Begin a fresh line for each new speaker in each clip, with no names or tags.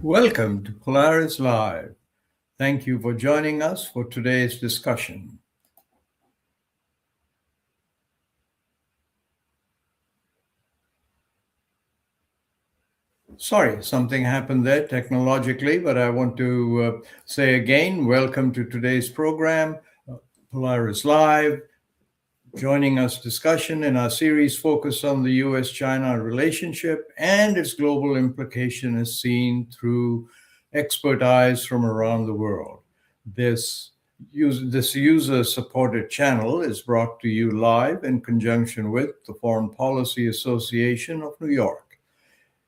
Welcome to Polaris Live. Thank you for joining us for today's discussion. Sorry, something happened there technologically, but I want to say again, welcome to today's program, Polaris Live. Joining us discussion in our series focused on the U.S.-China relationship and its global implication as seen through expert eyes from around the world. This user-supported channel is brought to you live in conjunction with the Foreign Policy Association of New York.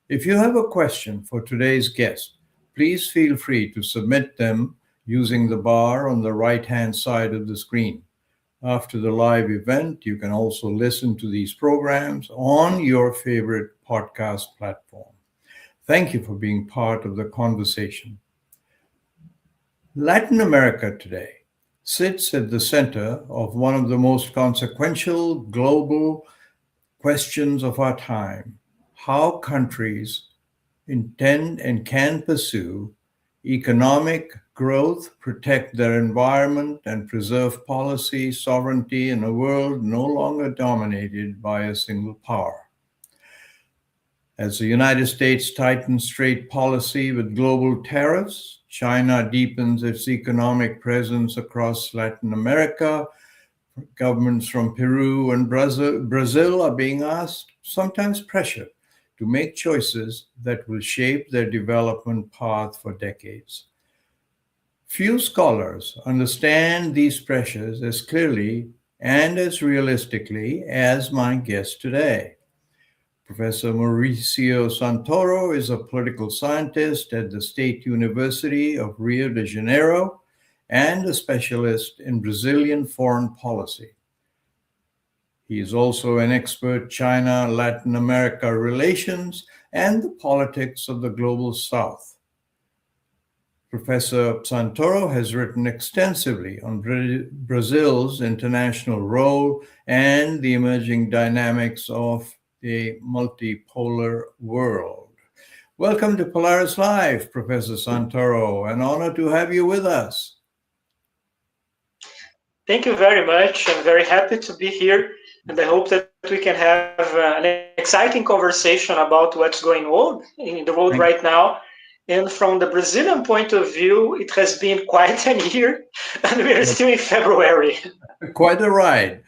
If you have a question for today's guest, please feel free to submit them using the bar on the right-hand side of the screen. After the live event, you can also listen to these programs on your favorite podcast platform. Thank you for being part of the conversation. Latin America today sits at the center of one of the most consequential global questions of our time: how countries intend and can pursue economic growth, protect their environment, and preserve policy sovereignty in a world no longer dominated by a single power. As the United States tightens trade policy with global tariffs, China deepens its economic presence across Latin America. Governments from Peru and Brazil are being asked, sometimes pressured, to make choices that will shape their development path for decades. Few scholars understand these pressures as clearly and as realistically as my guest today. Professor Mauricio Santoro is a political scientist at the State University of Rio de Janeiro and a specialist in Brazilian foreign policy. He is also an expert China-Latin America relations and the politics of the global South. Professor Santoro has written extensively on Brazil's international role and the emerging dynamics of a multipolar world. Welcome to Polaris Live, Professor Santoro. An honor to have you with us.
Thank you very much. I'm very happy to be here, and I hope that we can have an exciting conversation about what's going on in the world right now. And from the Brazilian point of view, it has been quite a year, and we are still in February.
Quite a ride.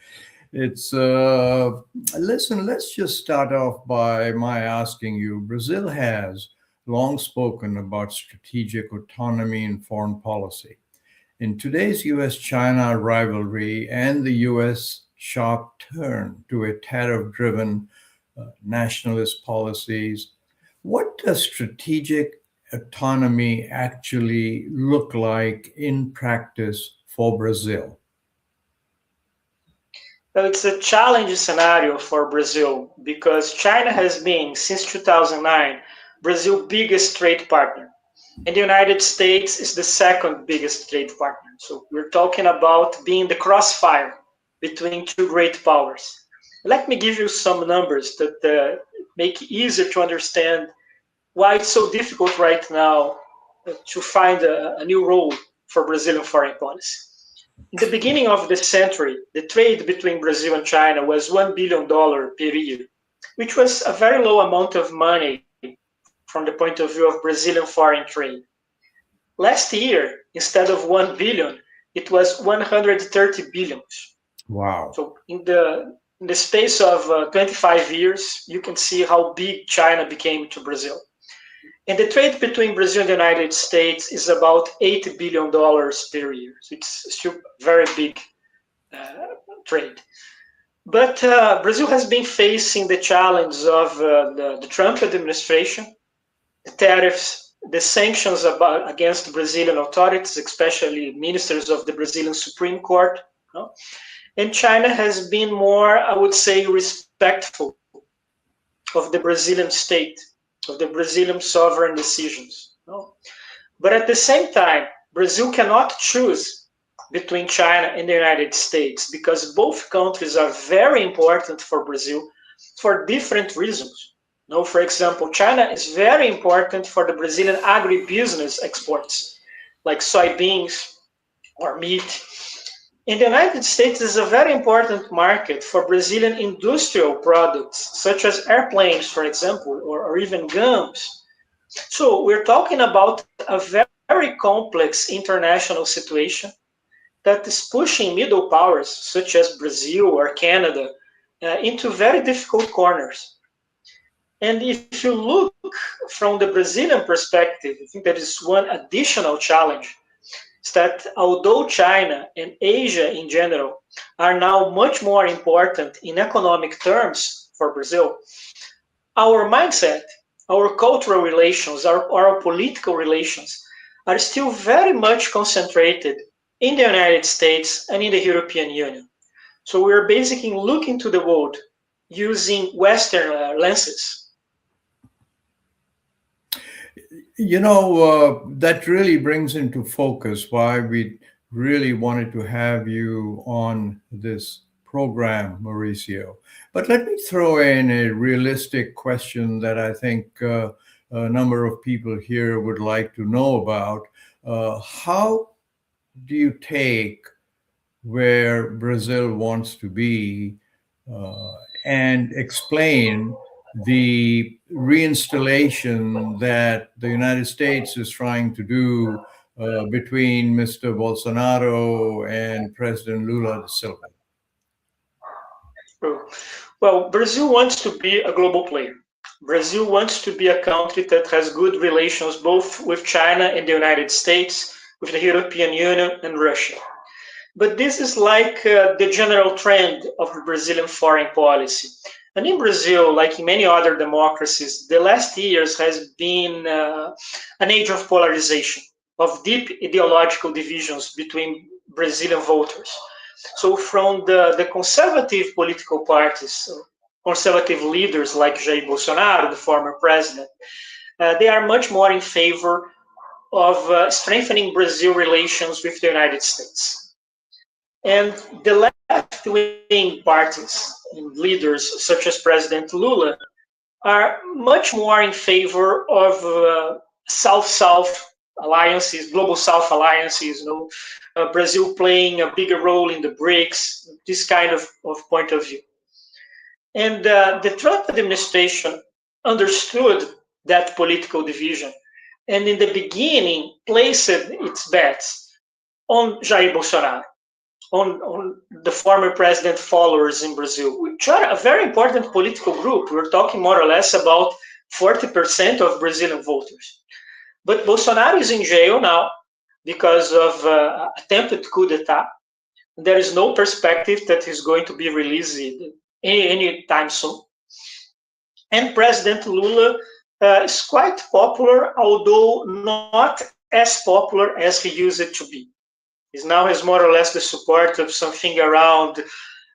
It's listen, let's just start off by my asking you. Brazil has long spoken about strategic autonomy in foreign policy. In today's U.S.-China rivalry and the U.S. sharp turn to a tariff-driven nationalist policies, what does strategic autonomy actually look like in practice for Brazil?
Well, it's a challenging scenario for Brazil because China has been, since 2009, Brazil's biggest trade partner. And the United States is the second biggest trade partner. So we're talking about being the crossfire between two great powers. Let me give you some numbers that make it easier to understand why it's so difficult right now to find a new role for Brazilian foreign policy. In the beginning of the century, the trade between Brazil and China was $1 billion per year, which was a very low amount of money from the point of view of Brazilian foreign trade. Last year, instead of 1 billion, it was 130 billion.
Wow.
So in the space of 25 years, you can see how big China became to Brazil. And the trade between Brazil and the United States is about $8 billion per year. So it's still very big trade. But Brazil has been facing the challenge of the Trump administration, the tariffs, the sanctions against Brazilian authorities, especially ministers of the Brazilian Supreme Court. And China has been more, I would say, respectful of the Brazilian state, of the Brazilian sovereign decisions. But at the same time, Brazil cannot choose between China and the United States because both countries are very important for Brazil for different reasons. Now, for example, China is very important for the Brazilian agribusiness exports, like soybeans or meat. And the United States is a very important market for Brazilian industrial products, such as airplanes, for example, or even gums. So we're talking about a very complex international situation that is pushing middle powers, such as Brazil or Canada, into very difficult corners. And if you look from the Brazilian perspective, I think there is one additional challenge is that although China and Asia in general are now much more important in economic terms for Brazil, our mindset, our cultural relations, our political relations are still very much concentrated in the United States and in the European Union. So we're basically looking to the world using Western lenses.
That really brings into focus why we really wanted to have you on this program, Mauricio. But let me throw in a realistic question that I think a number of people here would like to know about. How do you take where Brazil wants to be uh, and explain the reinstallation that the United States is trying to do between Mr. Bolsonaro and President Lula da Silva?
Well, Brazil wants to be a global player. Brazil wants to be a country that has good relations both with China and the United States, with the European Union and Russia. But this is like the general trend of the Brazilian foreign policy. And in Brazil, like in many other democracies, the last years has been an age of polarization, of deep ideological divisions between Brazilian voters. So from the conservative political parties, conservative leaders like Jair Bolsonaro, the former president, they are much more in favor of strengthening Brazil relations with the United States. And the left-wing parties and leaders, such as President Lula, are much more in favor of South-South alliances, global South alliances, Brazil playing a bigger role in the BRICS, this kind of point of view. And the Trump administration understood that political division and in the beginning placed its bets on Jair Bolsonaro, on the former president followers in Brazil, which are a very important political group. We're talking more or less about 40% of Brazilian voters. But Bolsonaro is in jail now because of attempted coup d'etat. There is no perspective that he's going to be released anytime soon. And President Lula is quite popular, although not as popular as he used to be. He now has more or less the support of something around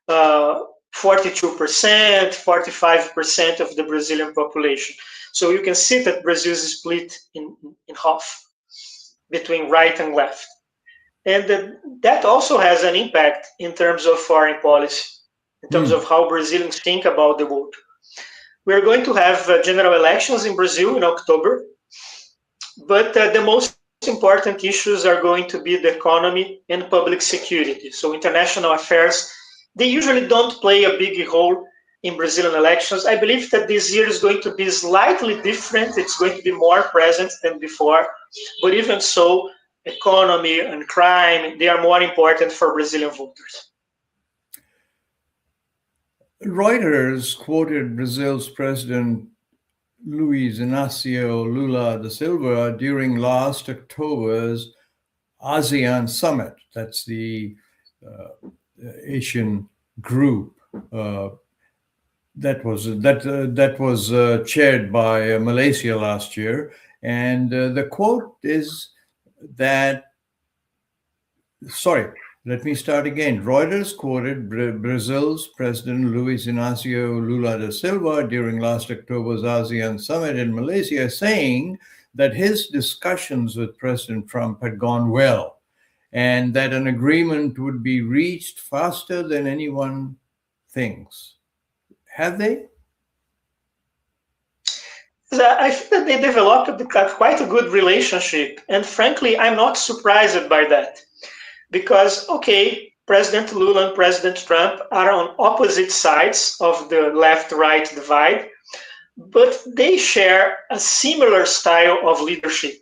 42%, 45% of the Brazilian population. So you can see that Brazil is split in half between right and left. And that also has an impact in terms of foreign policy, in terms of how Brazilians think about the world. We're going to have general elections in Brazil in October, but the most important issues are going to be the economy and public security. So international affairs, they usually don't play a big role in Brazilian elections. I believe that this year is going to be slightly different. It's going to be more present than before. But even so, economy and crime, they are more important for Brazilian voters.
Reuters quoted Brazil's President Luiz Inácio Lula da Silva during last October's ASEAN summit. That's the Asian group that was chaired by Malaysia last year. And the quote is that, let me start again. Reuters quoted Brazil's President Luiz Inácio Lula da Silva during last October's ASEAN summit in Malaysia, saying that his discussions with President Trump had gone well and that an agreement would be reached faster than anyone thinks. Have they?
I think that they developed quite a good relationship. And frankly, I'm not surprised by that. Because, okay, President Lula and President Trump are on opposite sides of the left-right divide, but they share a similar style of leadership.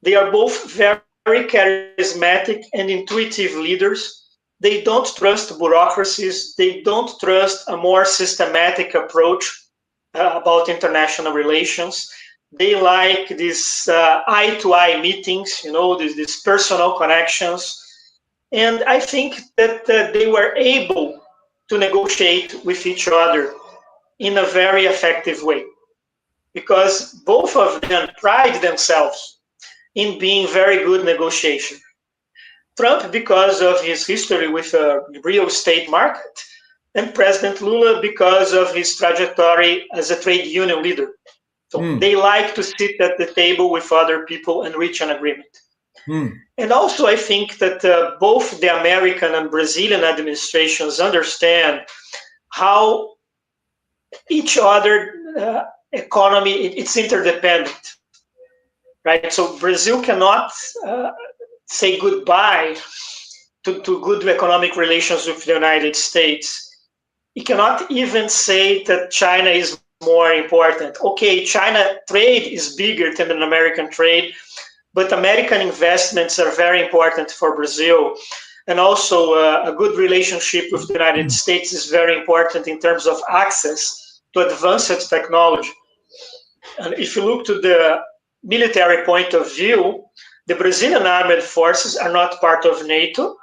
They are both very charismatic and intuitive leaders. They don't trust bureaucracies. They don't trust a more systematic approach about international relations. They like these eye-to-eye meetings, these personal connections. And I think that they were able to negotiate with each other in a very effective way because both of them pride themselves in being very good negotiation. Trump, because of his history with the real estate market, and President Lula, because of his trajectory as a trade union leader. So they like to sit at the table with other people and reach an agreement. And also, I think that both the American and Brazilian administrations understand how each other economy, it's interdependent, right? So Brazil cannot say goodbye to good economic relations with the United States. It cannot even say that China is more important. Okay, China trade is bigger than an American trade, but American investments are very important for Brazil. And also a good relationship with the United States is very important in terms of access to advanced technology. And if you look to the military point of view, the Brazilian armed forces are not part of NATO,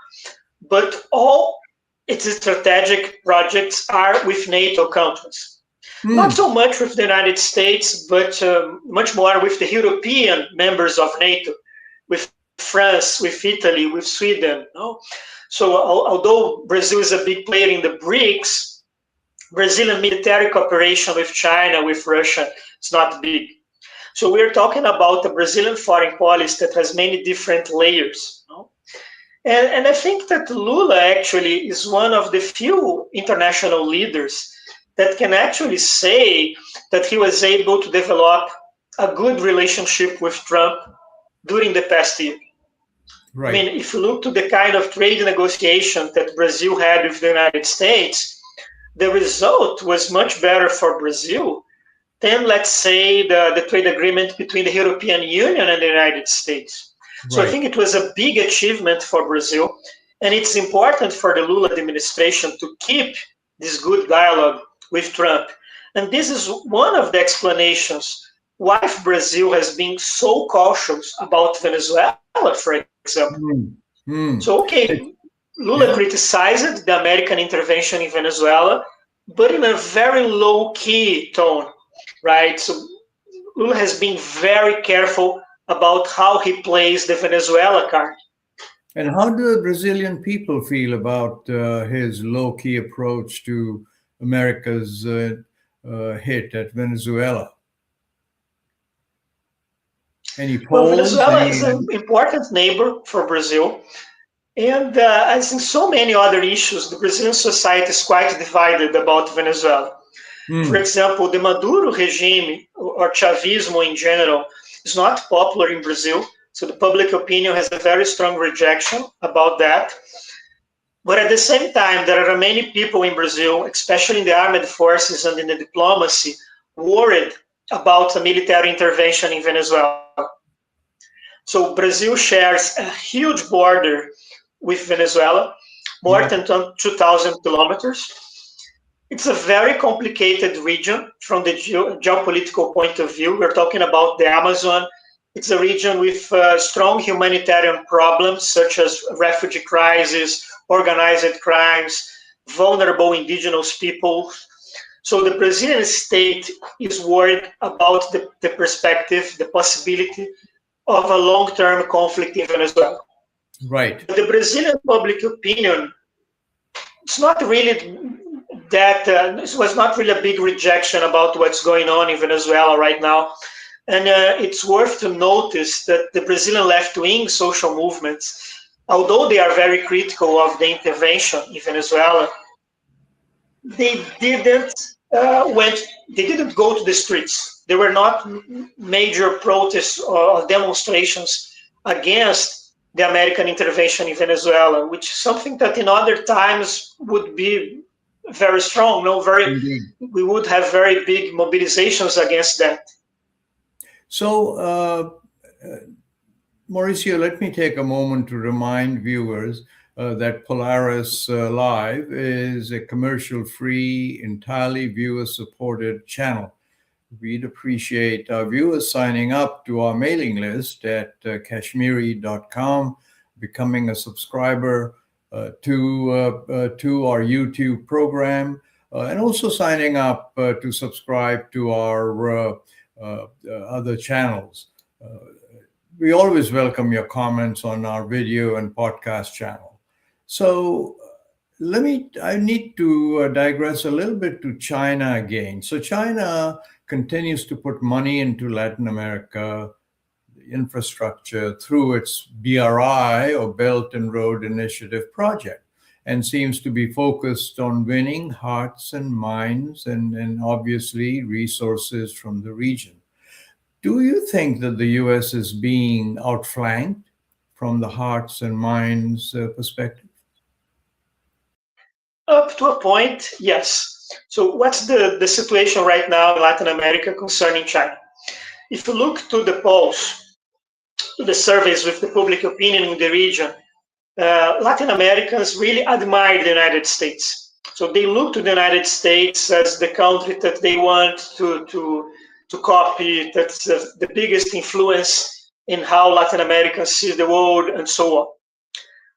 but all its strategic projects are with NATO countries. Not so much with the United States, but much more with the European members of NATO, with France, with Italy, with Sweden. So although Brazil is a big player in the BRICS, Brazilian military cooperation with China, with Russia, is not big. So we're talking about a Brazilian foreign policy that has many different layers. And I think that Lula actually is one of the few international leaders that can actually say that he was able to develop a good relationship with Trump during the past year. Right. I mean, if you look to the kind of trade negotiation that Brazil had with the United States, the result was much better for Brazil than, let's say, the trade agreement between the European Union and the United States. Right. So I think it was a big achievement for Brazil, and it's important for the Lula administration to keep this good dialogue with Trump. And this is one of the explanations why Brazil has been so cautious about Venezuela, for example. So, okay, Lula criticized the American intervention in Venezuela, but in a very low-key tone, right? So Lula has been very careful about how he plays the Venezuela card.
And how do the Brazilian people feel about his low-key approach to America's hit at Venezuela? Any polls?
Well, Venezuela is an important neighbor for Brazil. And as in so many other issues, the Brazilian society is quite divided about Venezuela. For example, the Maduro regime, or Chavismo in general, is not popular in Brazil. So the public opinion has a very strong rejection about that. But at the same time, there are many people in Brazil, especially in the armed forces and in the diplomacy, worried about a military intervention in Venezuela. So Brazil shares a huge border with Venezuela, more than 2,000 kilometers. It's a very complicated region from the geopolitical point of view. We're talking about the Amazon. It's a region with strong humanitarian problems, such as refugee crisis, organized crimes, vulnerable indigenous people. So the Brazilian state is worried about the perspective, the possibility of a long-term conflict in Venezuela.
Right.
But the Brazilian public opinion, it's not really that, this was not really a big rejection about what's going on in Venezuela right now. And it's worth to notice that the Brazilian left-wing social movements, although they are very critical of the intervention in Venezuela, they didn't go to the streets. there were not major protests or demonstrations against the American intervention in Venezuela, which is something that in other times would be very strong. No,
Indeed.
we would have very big mobilizations against that.
So, Mauricio, let me take a moment to remind viewers that Polaris-Live is a commercial-free, entirely viewer-supported channel. We'd appreciate our viewers signing up to our mailing list at Kashmeri.com, becoming a subscriber to our YouTube program, and also signing up to subscribe to our other channels. We always welcome your comments on our video and podcast channel. So I need to digress a little bit to China again. So China continues to put money into Latin America infrastructure through its BRI, or Belt and Road Initiative project, and seems to be focused on winning hearts and minds and obviously resources from the region. Do you think that the U.S. is being outflanked from the hearts and minds perspective?
Up to a point, yes. So what's the situation right now in Latin America concerning China? If you look to the polls, to the surveys with the public opinion in the region, Latin Americans really admire the United States. So they look to the United States as the country that they want to copy, that's the biggest influence in how Latin America sees the world and so on.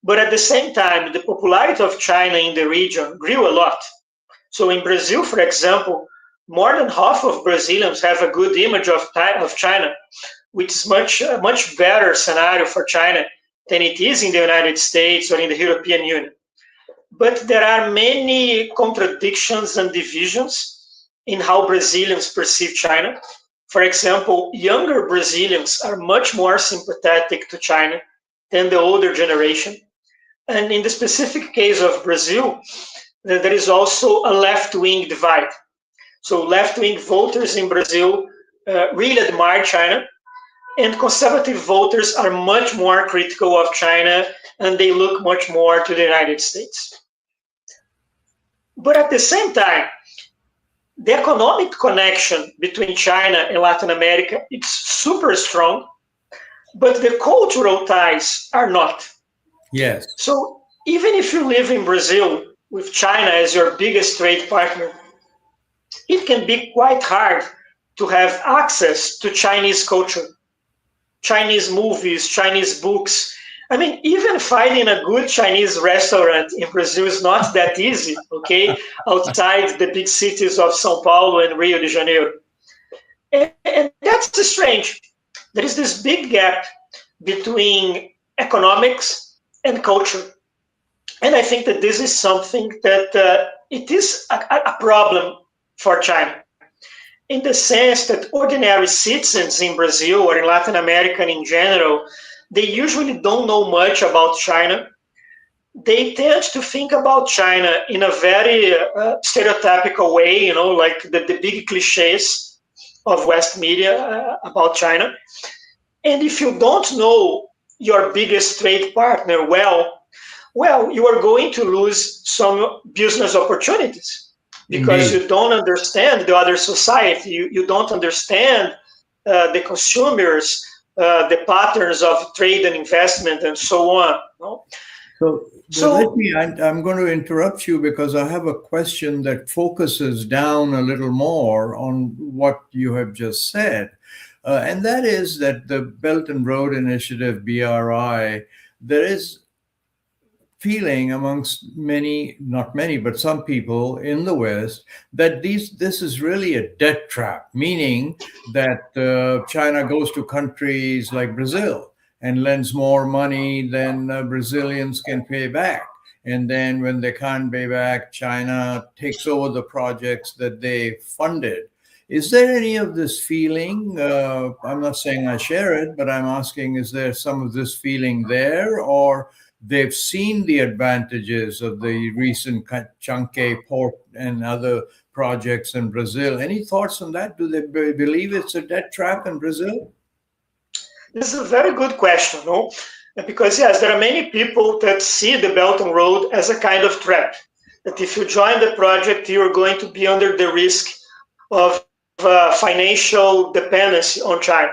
But at the same time, the popularity of China in the region grew a lot. So in Brazil, for example, more than half of Brazilians have a good image of China, which is a much better scenario for China than it is in the United States or in the European Union. But there are many contradictions and divisions in how Brazilians perceive China. For example, younger Brazilians are much more sympathetic to China than the older generation. And in the specific case of Brazil, there is also a left-wing divide. So left-wing voters in Brazil really admire China, and conservative voters are much more critical of China, and they look much more to the United States. But at the same time, the economic connection between China and Latin America is super strong, but the cultural ties are not.
Yes.
So even if you live in Brazil with China as your biggest trade partner, it can be quite hard to have access to Chinese culture, Chinese movies, Chinese books. I mean, even finding a good Chinese restaurant in Brazil is not that easy, okay, outside the big cities of São Paulo and Rio de Janeiro. And that's strange. There is this big gap between economics and culture. And I think that this is something that it is a problem for China, in the sense that ordinary citizens in Brazil or in Latin America in general, they usually don't know much about China. They tend to think about China in a very stereotypical way, like the big cliches of West media about China. And if you don't know your biggest trade partner well, you are going to lose some business opportunities because
Indeed.
you don't understand the other society. You don't understand the consumers, the patterns of trade and investment, and so on. No?
I'm going to interrupt you because I have a question that focuses down a little more on what you have just said. And that is that the Belt and Road Initiative, BRI, there is feeling amongst many, not many, but some people in the West that this is really a debt trap, meaning that China goes to countries like Brazil and lends more money than Brazilians can pay back. And then when they can't pay back, China takes over the projects that they funded. Is there any of this feeling? I'm not saying I share it, but I'm asking, is there some of this feeling there? Or they've seen the advantages of the recent Chunke port and other projects in Brazil. Any thoughts on that? Do they believe it's a debt trap in Brazil?
This is a very good question, no? Because yes, there are many people that see the Belt and Road as a kind of trap. That if you join the project, you're going to be under the risk of financial dependency on China.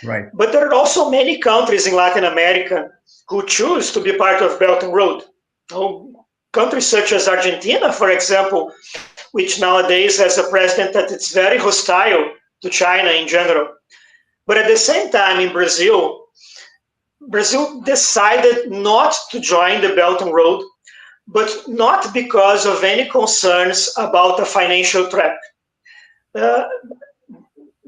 Right.
But there are also many countries in Latin America who choose to be part of Belt and Road. Countries such as Argentina, for example, which nowadays has a president that is very hostile to China in general. But at the same time, in Brazil decided not to join the Belt and Road, but not because of any concerns about a financial trap. The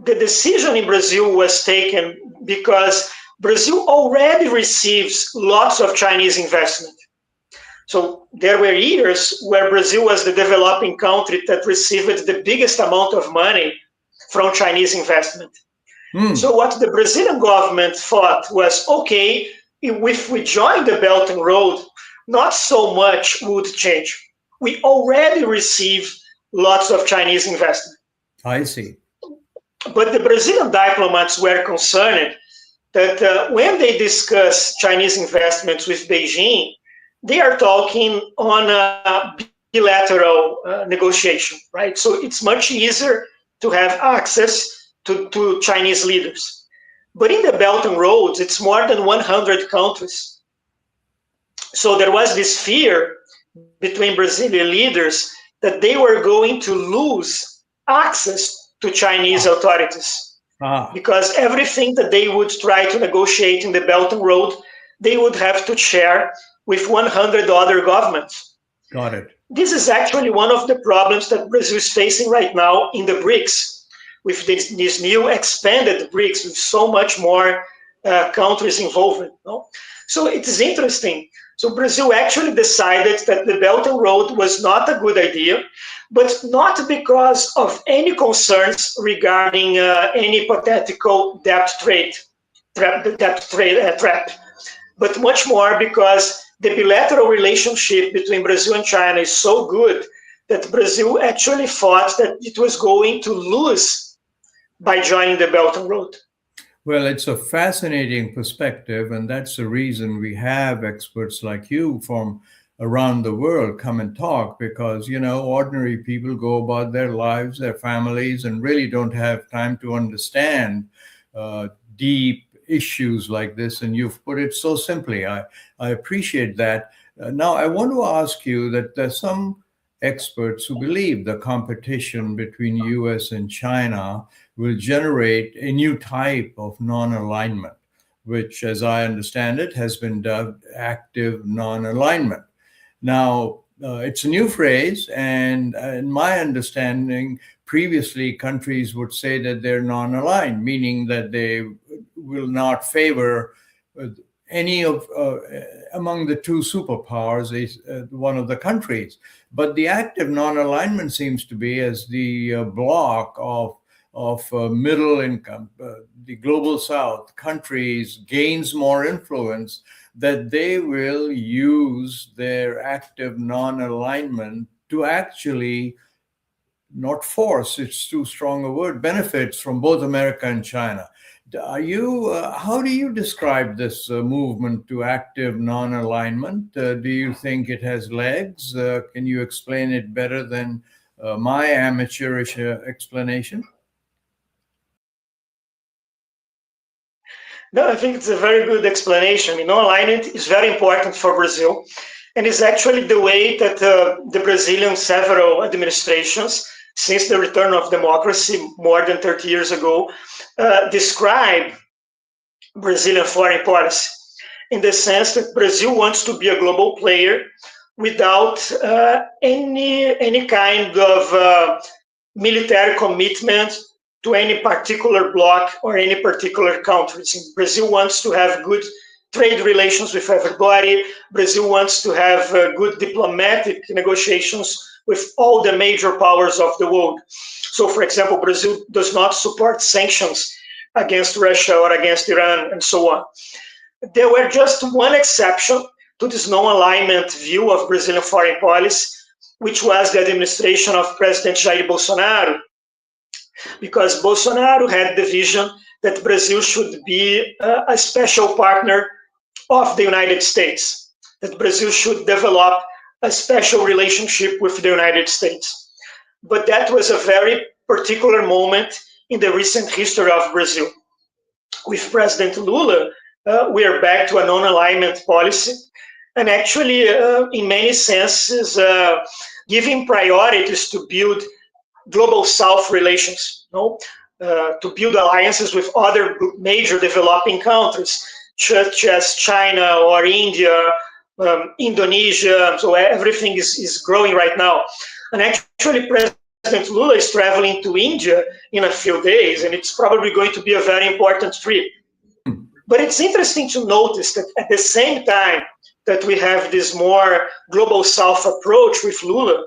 decision in Brazil was taken because Brazil already receives lots of Chinese investment. So there were years where Brazil was the developing country that received the biggest amount of money from Chinese investment. So what the Brazilian government thought was, okay, if we join the Belt and Road, not so much would change. We already receive lots of Chinese investment.
I see.
But the Brazilian diplomats were concerned that when they discuss Chinese investments with Beijing, they are talking on a bilateral negotiation, right? So it's much easier to have access to Chinese leaders. But in the Belt and Roads, it's more than 100 countries. So there was this fear between Brazilian leaders that they were going to lose access to Chinese authorities. Because everything that they would try to negotiate in the Belt and Road, they would have to share with 100 other governments.
Got it.
This is actually one of the problems that Brazil is facing right now in the BRICS, with this new expanded BRICS, with so much more countries involved. No? So it is interesting. So Brazil actually decided that the Belt and Road was not a good idea, but not because of any concerns regarding any hypothetical debt trap, but much more because the bilateral relationship between Brazil and China is so good that Brazil actually thought that it was going to lose by joining the Belt and Road.
Well, it's a fascinating perspective, and that's the reason we have experts like you from around the world come and talk, because, you know, ordinary people go about their lives, their families, and really don't have time to understand deep issues like this. And you've put it so simply. I appreciate that. Now, I want to ask you that there's some experts who believe the competition between US and China will generate a new type of non-alignment, which, as I understand it, has been dubbed active non-alignment. Now, it's a new phrase, and in my understanding, previously countries would say that they're non-aligned, meaning that they will not favor any of among the two superpowers, one of the countries. But the active non-alignment seems to be as the block of middle income, the global South countries gains more influence, that they will use their active non-alignment to actually, not force, it's too strong a word, benefits from both America and China. How do you describe this movement to active non-alignment? Do you think it has legs? Can you explain it better than my amateurish explanation?
No, I think it's a very good explanation. Non-alignment is very important for Brazil, and it's actually the way that the Brazilian several administrations, since the return of democracy more than 30 years ago, describe Brazilian foreign policy, in the sense that Brazil wants to be a global player without any kind of military commitment to any particular bloc or any particular countries. Brazil wants to have good trade relations with everybody. Brazil wants to have good diplomatic negotiations with all the major powers of the world. So, for example, Brazil does not support sanctions against Russia or against Iran and so on. There were just one exception to this non-alignment view of Brazilian foreign policy, which was the administration of President Jair Bolsonaro, because Bolsonaro had the vision that Brazil should be a special partner of the United States, that Brazil should develop a special relationship with the United States. But that was a very particular moment in the recent history of Brazil. With President Lula, we are back to a non-alignment policy, and actually, in many senses, giving priorities to build global South relations, to build alliances with other major developing countries, such as China or India, Indonesia. So everything is growing right now. And actually, President Lula is traveling to India in a few days, and it's probably going to be a very important trip. But it's interesting to notice that at the same time that we have this more global South approach with Lula,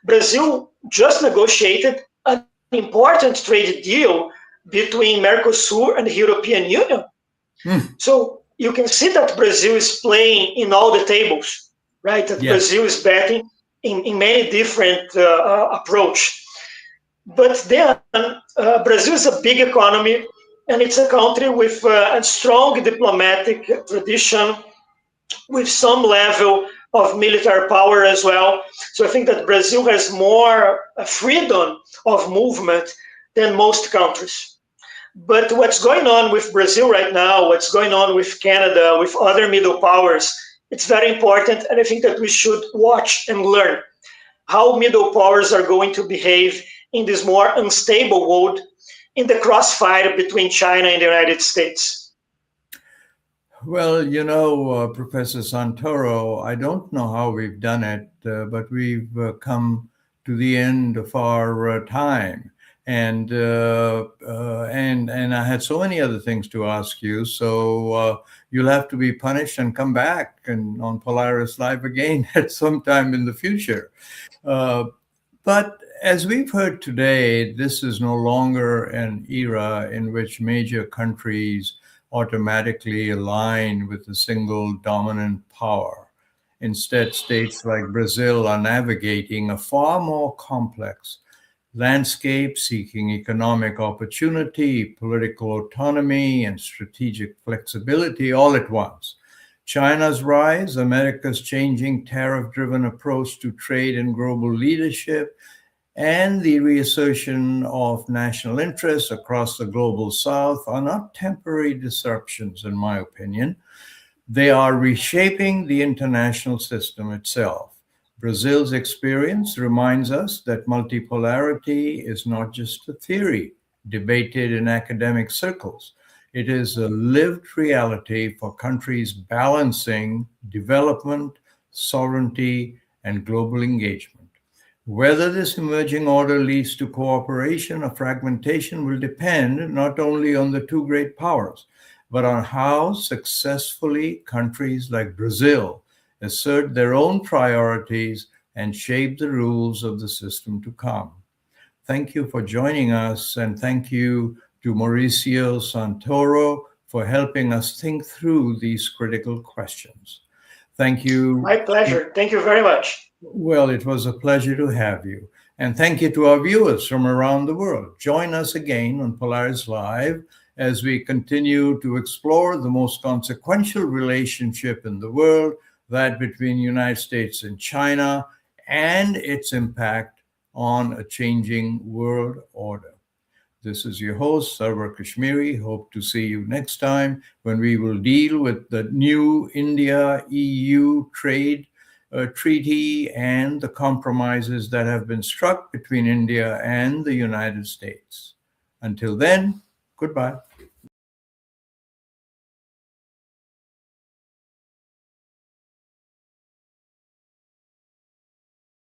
Brazil just negotiated an important trade deal between Mercosur and the European Union. So you can see that Brazil is playing in all the tables, right? That yes. Brazil is betting in many different approach. But then Brazil is a big economy, and it's a country with a strong diplomatic tradition, with some level of military power as well. So I think that Brazil has more freedom of movement than most countries. But what's going on with Brazil right now, what's going on with Canada, with other middle powers, it's very important, and I think that we should watch and learn how middle powers are going to behave in this more unstable world, in the crossfire between China and the United States.
Well, Professor Santoro, I don't know how we've done it, but we've come to the end of our time. And I had so many other things to ask you. So you'll have to be punished and come back and on Polaris-Live again at some time in the future. But as we've heard today, this is no longer an era in which major countries automatically align with a single dominant power. Instead, states like Brazil are navigating a far more complex landscape, seeking economic opportunity, political autonomy, and strategic flexibility all at once. China's rise, America's changing tariff-driven approach to trade and global leadership, and the reassertion of national interests across the global South are not temporary disruptions, in my opinion. They are reshaping the international system itself. Brazil's experience reminds us that multipolarity is not just a theory debated in academic circles. It is a lived reality for countries balancing development, sovereignty, and global engagement. Whether this emerging order leads to cooperation or fragmentation will depend not only on the two great powers, but on how successfully countries like Brazil assert their own priorities and shape the rules of the system to come. Thank you for joining us, and thank you to Mauricio Santoro for helping us think through these critical questions. Thank you.
My pleasure. Thank you very much.
Well, it was a pleasure to have you. And thank you to our viewers from around the world. Join us again on Polaris-Live as we continue to explore the most consequential relationship in the world, that between the United States and China, and its impact on a changing world order. This is your host, Sarwar Kashmiri. Hope to see you next time when we will deal with the new India-EU trade treaty and the compromises that have been struck between India and the United States. Until then, goodbye.